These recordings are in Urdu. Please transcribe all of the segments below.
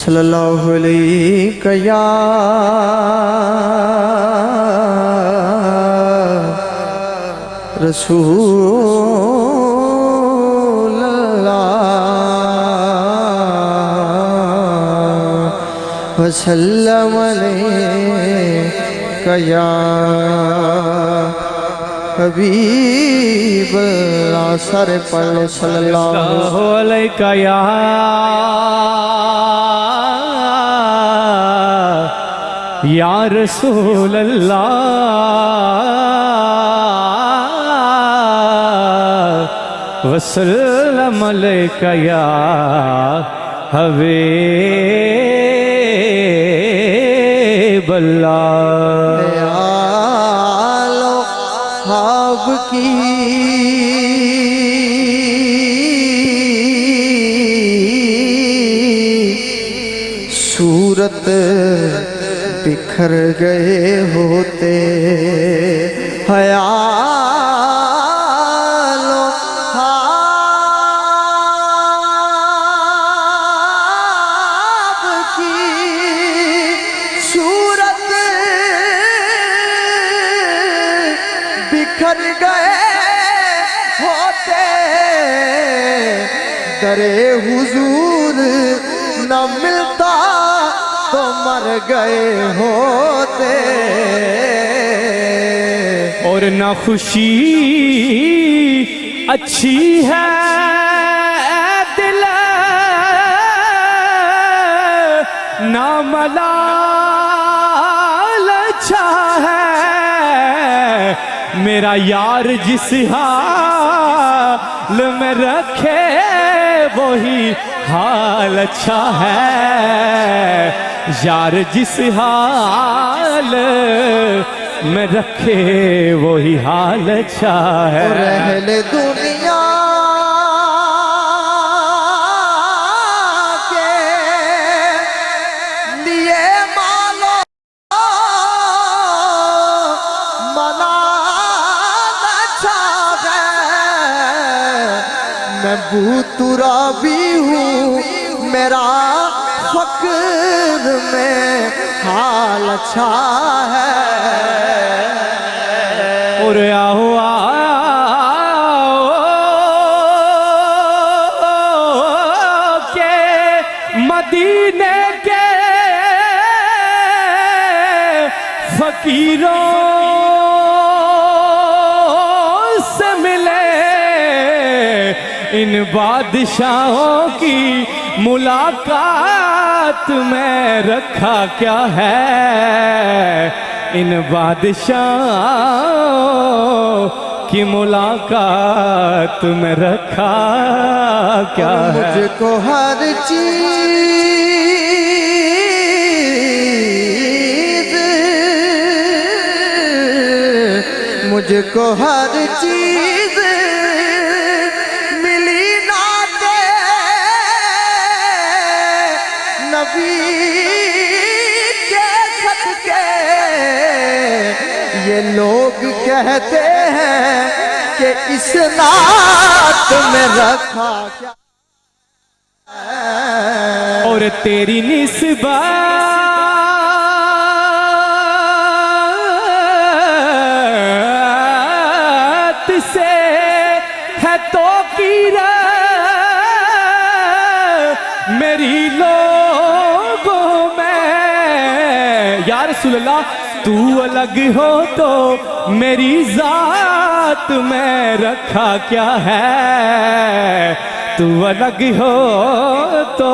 صلی اللہ علیہ یا رسول اللہ وسلم علیہ یا حبیب اللہ سر پڑھ صلی اللہ علیہ یا رسول اللہ وسلم علیہ یا حبیب اللہ خواب کی صورت بکھر گئے ہوتے خیال و خواب کی صورت بکھر گئے ہوتے در حضور نہ ملتا تو مر گئے ہوتے اور نہ خوشی اچھی ہے دل نہ ملال اچھا ہے میرا یار جس حال میں رکھے وہی حال اچھا ہے یار جس حال میں رکھے وہی حال اچھا ہے اور اہل دنیا کے لیے مالو منال اچھا ہے میں بھوترا بھی ہوں میرا فقر میں حال اچھا ہے اور آؤ کہ مدینے کے فقیروں سے ملے ان بادشاہوں کی ملاقات میں رکھا کیا ہے ان بادشاہوں کی ملاقات میں رکھا کیا ہے مجھ کو ہر چیز مجھ کو ہر چیز ملی ناتے نبی کے صدقے یہ لوگ کہتے ہیں کہ اس نعت میں رکھا کیا اور تیری نسبت سے ہے توقیر میری لوگوں میں یا رسول اللہ تو الگ ہو تو میری ذات میں رکھا کیا ہے تو الگ ہو تو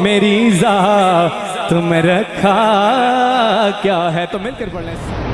میری ذات میں رکھا کیا ہے تو مل کر پڑھ لیں